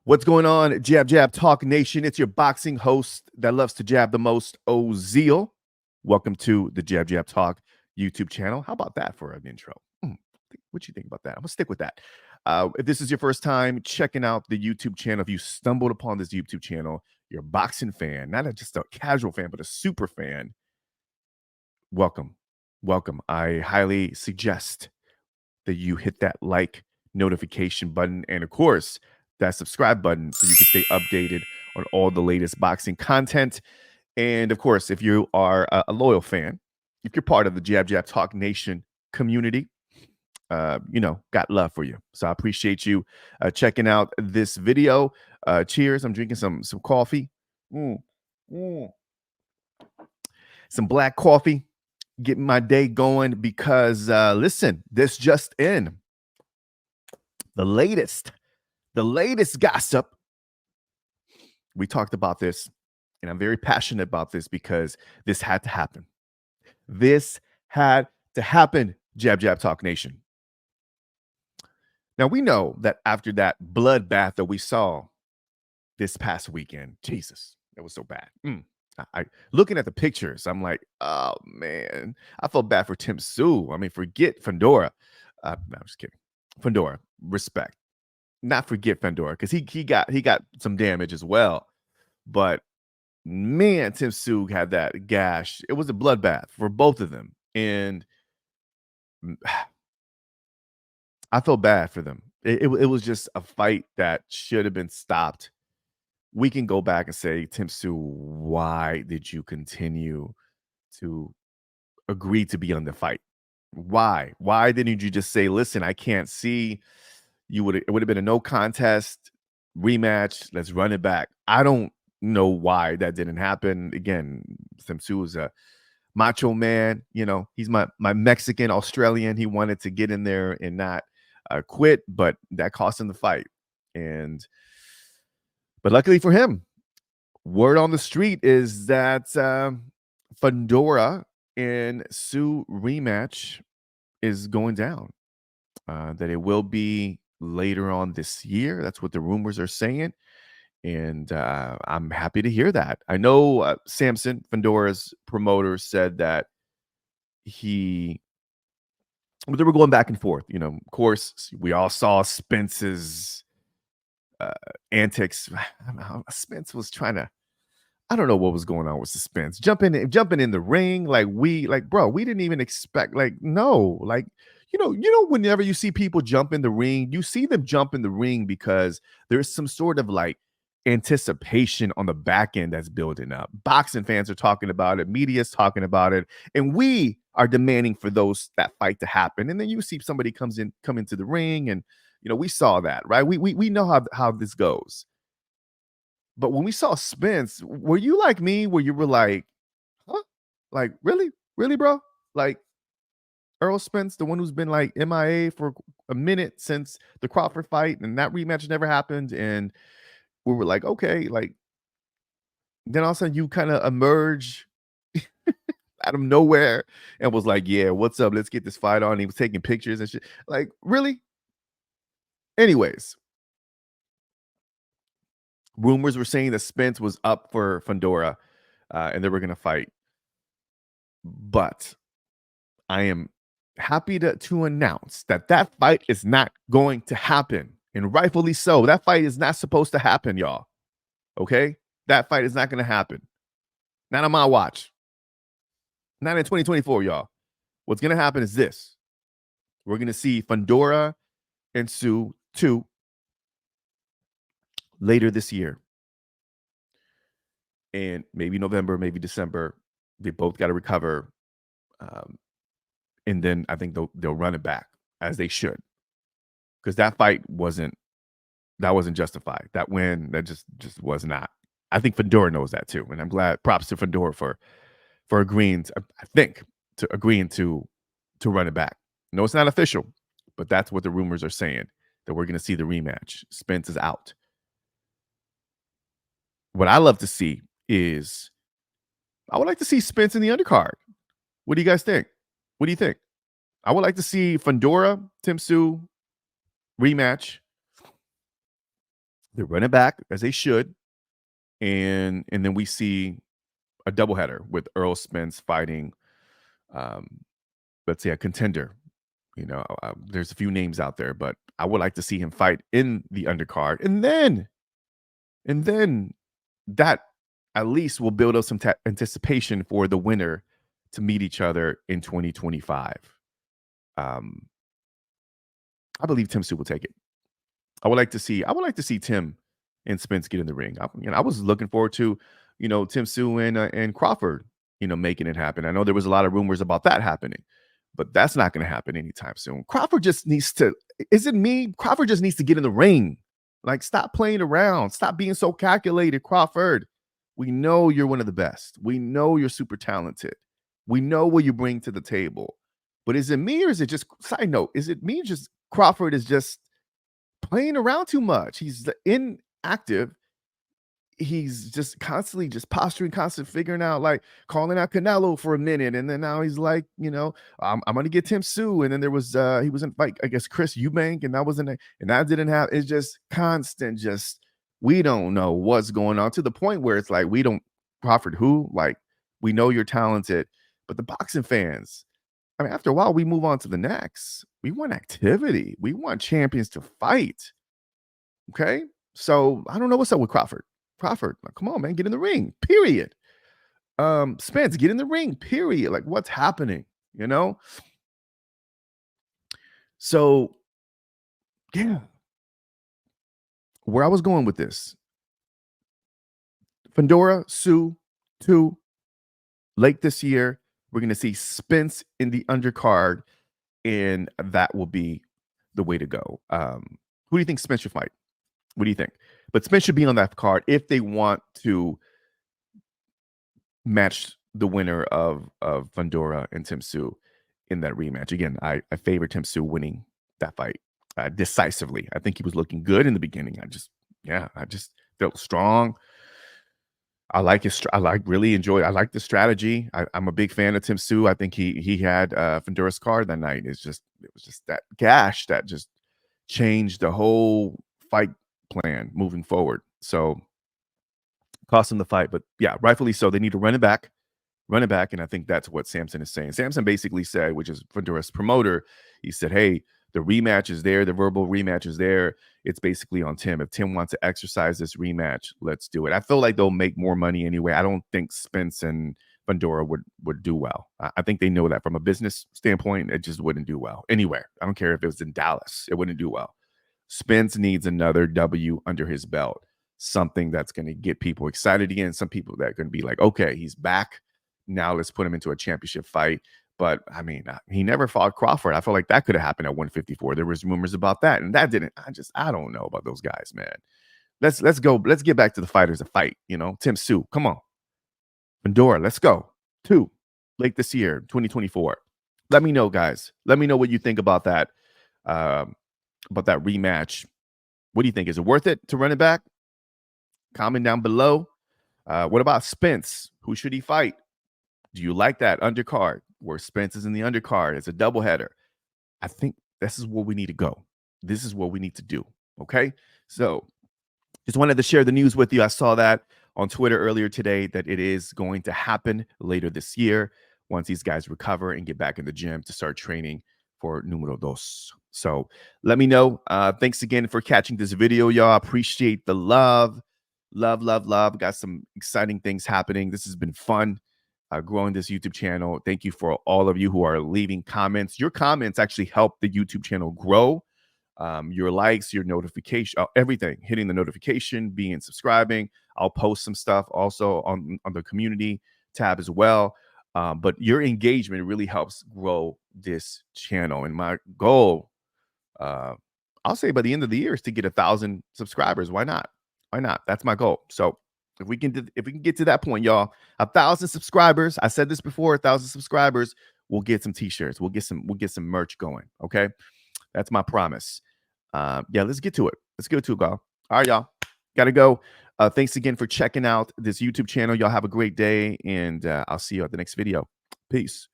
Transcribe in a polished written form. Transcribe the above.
What's going on, Jab Jab Talk Nation? It's your boxing host that loves to jab the most, Ozeal. Welcome to the Jab Jab Talk YouTube channel. How about that for an intro? What you think about that? I'm gonna stick with that. If this is your first time checking out the YouTube channel, if you stumbled upon this YouTube channel, you're a boxing fan, not just a casual fan, but a super fan. Welcome, welcome. I highly suggest that you hit that like notification button and of course that subscribe button so you can stay updated on all the latest boxing content. And of course, if you are a loyal fan, if you're part of the Jab Jab Talk Nation community, got love for you. So I appreciate you checking out this video. Cheers. I'm drinking some coffee. Some black coffee, getting my day going because listen, this just in. The latest gossip. We talked about this, and I'm very passionate about this because this had to happen. This had to happen, Jab Jab Talk Nation. Now, we know that after that bloodbath that we saw this past weekend, Jesus, it was so bad. I looking at the pictures, I'm like, oh man, I felt bad for Tsyzu. I mean, forget Fundora. No, I'm just kidding. Fundora, respect. Not forget Fundora because he got some damage as well. But man, Tsyzu had that gash. It was a bloodbath for both of them, and I felt bad for them. It was just a fight that should have been stopped. We can go back and say, Tsyzu, why did you continue to agree to be on the fight? Why? Why didn't you just say, listen, I can't see? It would have been a no contest rematch. Let's run it back. I don't know why that didn't happen. Again, Tsyzu is a macho man. You know, he's my Mexican Australian. He wanted to get in there and not quit, but that cost him the fight. But luckily for him, word on the street is that Fundora and Tszyu rematch is going down. That it will be later on this year. That's what the rumors are saying. And I'm happy to hear that. I know Sampson, Fundora's promoter, said that they were going back and forth. You know, of course, we all saw Spence's antics. Spence was trying to, I don't know what was going on with Spence. Jumping in the ring, bro, we didn't even expect, whenever you see people jump in the ring, you see them jump in the ring because there's some sort of like anticipation on the back end that's building up. Boxing fans are talking about it, media's talking about it, and we are demanding for that fight to happen. And then you see somebody come into the ring, and we saw that, right? We know how this goes. But when we saw Spence, were you like me where you were like, huh? Like, really? Really, bro? Like, Earl Spence, the one who's been like MIA for a minute since the Crawford fight, and that rematch never happened. And we were like, okay, like, then all of a sudden you kind of emerge out of nowhere and was like, yeah, what's up? Let's get this fight on. And he was taking pictures and shit. Like, really? Anyways, rumors were saying that Spence was up for Fundora and they were going to fight. But I am happy to announce that fight is not going to happen. And rightfully so. That fight is not supposed to happen, y'all. Okay? That fight is not going to happen. Not on my watch. Not in 2024, y'all. What's going to happen is this. We're going to see Fundora and Tszyu 2 later this year. And maybe November, maybe December. They both got to recover. And then I think they'll run it back as they should. Because that fight wasn't justified. That win, that just was not. I think Fundora knows that too. And I'm glad, props to Fundora for agreeing to run it back. No, it's not official, but that's what the rumors are saying, that we're going to see the rematch. Spence is out. What I love to see is, I would like to see Spence in the undercard. What do you guys think? What do you think? I would like to see Fundora, Tsyzu rematch. They run it back as they should, and then we see a doubleheader with Earl Spence fighting, um, let's say, a contender. There's a few names out there, but I would like to see him fight in the undercard, and then that at least will build up some anticipation for the winner to meet each other in 2025. Um, I believe Tszyu will take it. I would like to see Tim and Spence get in the ring. I was looking forward to, Tszyu and Crawford, making it happen. I know there was a lot of rumors about that happening, but that's not going to happen anytime soon. Crawford just needs to. Is it me? Crawford just needs to get in the ring. Like, stop playing around. Stop being so calculated, Crawford. We know you're one of the best. We know you're super talented. We know what you bring to the table. But is it me, or is it just, side note, is it me, just Crawford is just playing around too much? He's inactive. He's just constantly just posturing, constantly figuring out, like calling out Canelo for a minute, and then now he's like, I'm gonna get Tszyu, and then there was he was in, like, I guess, Chris Eubank, and that wasn't, and that didn't have. It's just constant, just we don't know what's going on, to the point where it's like, we don't, Crawford, who, like, we know you're talented, but the boxing fans, I mean, after a while, we move on to the next. We want activity. We want champions to fight. Okay. So I don't know what's up with Crawford. Crawford, like, come on, man, get in the ring. Period. Spence, get in the ring. Period. Like, what's happening? You know? So, yeah. Where I was going with this. Fundora, Tszyu, 2, late this year. We're gonna see Spence in the undercard, and that will be the way to go. Who do you think Spence should fight? What do you think? But Spence should be on that card if they want to match the winner of Fundora and Tszyu in that rematch. Again, I favor Tszyu winning that fight decisively. I think he was looking good in the beginning. I just felt strong. I like his. I like the strategy. I'm a big fan of Tszyu. I think he had Fundora's card that night. It was just that gash that just changed the whole fight plan moving forward. So cost him the fight, but yeah, rightfully so. They need to run it back, and I think that's what Sampson is saying. Sampson basically said, which is Fundora's promoter, he said, "Hey, the rematch is there. The verbal rematch is there. It's basically on Tim. If Tim wants to exercise this rematch, let's do it." I feel like they'll make more money anyway. I don't think Spence and Fundora would do well. I think they know that from a business standpoint, it just wouldn't do well anywhere. I don't care if it was in Dallas, it wouldn't do well. Spence needs another W under his belt, something that's going to get people excited again. Some people that are going to be like, okay, he's back. Now let's put him into a championship fight. But I mean, he never fought Crawford. I feel like that could have happened at 154. There was rumors about that, and that didn't. I don't know about those guys, man. Let's go. Let's get back to the fighters to fight. Tszyu, come on. Fundora, let's go. 2, late this year, 2024. Let me know, guys. Let me know what you think about that. About that rematch. What do you think? Is it worth it to run it back? Comment down below. What about Spence? Who should he fight? Do you like that undercard where Spence is in the undercard? It's a doubleheader. I think this is where we need to go. This is what we need to do. Okay. So just wanted to share the news with you. I saw that on Twitter earlier today that it is going to happen later this year once these guys recover and get back in the gym to start training for numero dos. So let me know. Thanks again for catching this video, y'all. Appreciate the love. Love. Got some exciting things happening. This has been fun. Growing this YouTube channel. Thank you for all of you who are leaving comments. Your comments actually help the YouTube channel grow. Your likes, your notification, everything, hitting the notification, subscribing. I'll post some stuff also on the community tab as well. But your engagement really helps grow this channel. And my goal, I'll say by the end of the year, is to get 1,000 subscribers. Why not? That's my goal. So if we can get to that point, y'all, 1,000 subscribers. I said this before, 1,000 subscribers, we'll get some t-shirts. We'll get some merch going. Okay. That's my promise. Yeah, let's get to it. Y'all. All right, y'all. Gotta go. Thanks again for checking out this YouTube channel. Y'all have a great day, and I'll see you at the next video. Peace.